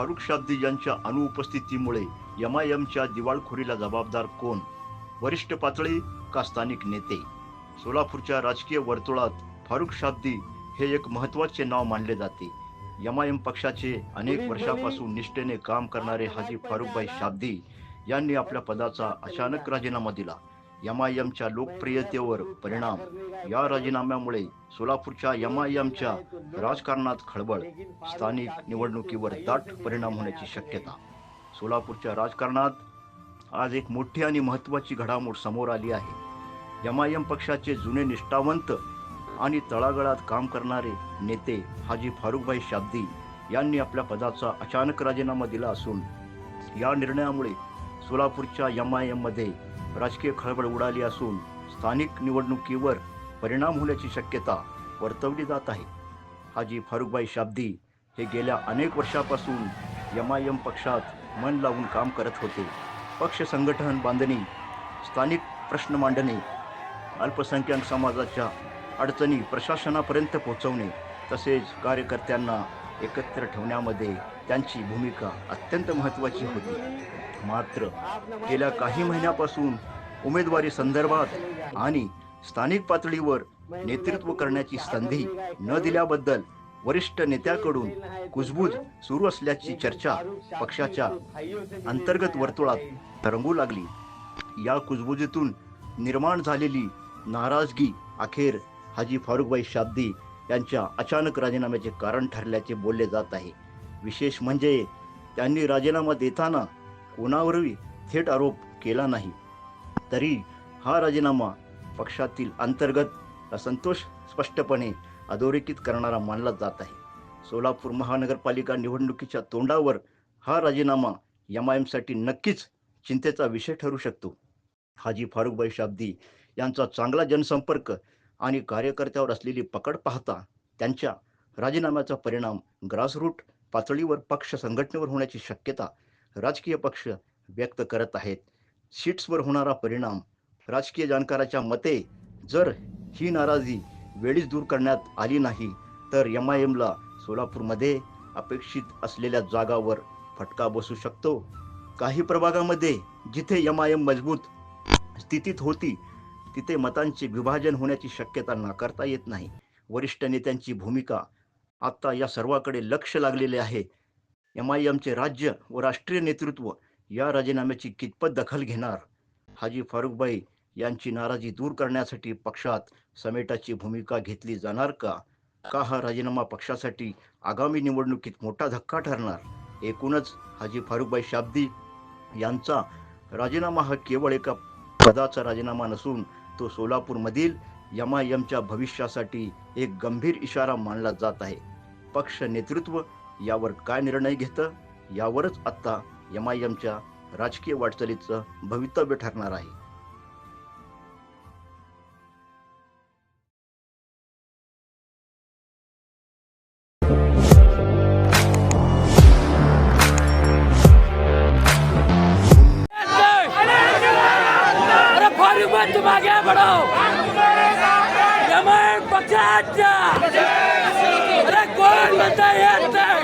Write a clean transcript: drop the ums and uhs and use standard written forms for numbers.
फारुख शाब्दी यांच्या अनुपस्थितीमुळे एमआयएमच्या दिवाळखोरीला जबाबदार कोण? वरिष्ठ पातळी का स्थानिक नेते? सोलापूरच्या राजकीय वर्तुळात फारुख शाब्दी हे एक महत्त्वाचे नाव मानले जाते. एमआयएम पक्षाचे अनेक वर्षापासून निष्ठेने काम करणारे हाजी फारुखभाई शाब्दी यांनी आपल्या पदाचा अचानक राजीनामा दिला. एमआयएमच्या लोकप्रियतेवर परिणाम. या राजीनाम्यामुळे सोलापूरच्या एमआयएमच्या राजकारणात खळबळ. स्थानिक निवडणुकीवर दाट परिणाम होण्याची शक्यता. सोलापूरच्या राजकारणात आज एक मोठी आणि महत्त्वाची घडामोड समोर आली आहे. एमआयएम पक्षाचे जुने निष्ठावंत आणि तळागाळात काम करणारे नेते हाजी फारुखभाई शाब्दी यांनी आपल्या पदाचा अचानक राजीनामा दिला असून या निर्णयामुळे सोलापूरच्या एमआयएममध्ये राजकीय खळबळ उडाली असून स्थानिक निवडणुकीवर परिणाम होण्याची शक्यता वर्तवली जात आहे. हाजी फारुखभाई शाब्दी हे गेल्या अनेक वर्षापासून एमआयएम पक्षात मन लावून काम करत होते. पक्ष संघटन बांधणी, स्थानिक प्रश्न मांडणे, अल्पसंख्याक समाजाच्या अडचणी प्रशासनापर्यंत पोहोचवणे तसेच कार्यकर्त्यांना एकत्र ठेवण्यामध्ये त्यांची भूमिका अत्यंत महत्त्वाची होती. मात्र गेल्या काही महिन्यापासून उमेदवारी संदर्भात आणि स्थानिक पातळीवर नेतृत्व करण्याची संधी न दिल्याबद्दल वरिष्ठ नेत्याकडून कुजबूज सुरू असल्याची चर्चा पक्षाच्या अंतर्गत वर्तुळात रंगू लागली. या कुजबुजीतून निर्माण झालेली नाराजगी अखेर हाजी फारुखभाई शाब्दी यांच्या अचानक राजीनाम्याचे कारण ठरल्याचे बोलले जात आहे. विशेष म्हणजे त्यांनी राजीनामा देताना कोणावरही थेट आरोप केला नाही, तरी हा राजीनामा पक्षातील अंतर्गत असंतोष स्पष्टपणे अधोरेखित करणारा मानला जात आहे. सोलापूर महानगरपालिका निवडणुकीच्या तोंडावर हा राजीनामा एमआयएमसाठी नक्कीच चिंतेचा विषय ठरू शकतो. हाजी फारुखभाई शाब्दी यांचा चांगला जनसंपर्क आणि कार्यकर्त्यावर असलेली पकड पाहता त्यांच्या राजीनाम्याचा परिणाम ग्रासरूट पातळीवर पक्ष संघटनेवर होण्याची शक्यता राजकीय पक्ष व्यक्त करत आहेत. सीट्सवर होणारा परिणाम. राजकीय जाणकाराच्या मते जर ही नाराजी वेळीच दूर करण्यात आली नाही तर एमआयएमला सोलापूरमध्ये अपेक्षित असलेल्या जागावर फटका बसू शकतो. काही प्रभागामध्ये जिथे एमआयएम मजबूत स्थितीत होती तिथे मतांचे विभाजन होण्याची शक्यता नाकारता येत नाही. वरिष्ठ नेत्यांची भूमिका. आता या सर्वाकडे लक्ष लागलेले आहे. एमआयएमचे राज्य व राष्ट्रीय नेतृत्व या राजीनाम्याची कितपत दखल घेणार? हाजी फारुखभाई यांची नाराजी दूर करण्यासाठी पक्षात समेटाची भूमिका घेतली जाणार का? हा राजीनामा पक्षासाठी आगामी निवडणुकीत मोठा धक्का ठरणार? एकूणच हाजी फारुखभाई शाब्दी यांचा राजीनामा हा केवळ एका पदाचा राजीनामा नसून तो सोलापूरमधील एमआयएमच्या भविष्यासाठी एक गंभीर इशारा मानला जात आहे. पक्ष नेतृत्व यावर काय निर्णय घेतं यावरच आता एमआयएमच्या राजकीय वाटचालीचं भवितव्य ठरणार आहे. तुम आगे बढ़ो एमआयएम पक्षाचा अरे कोण म्हणता येत नाही.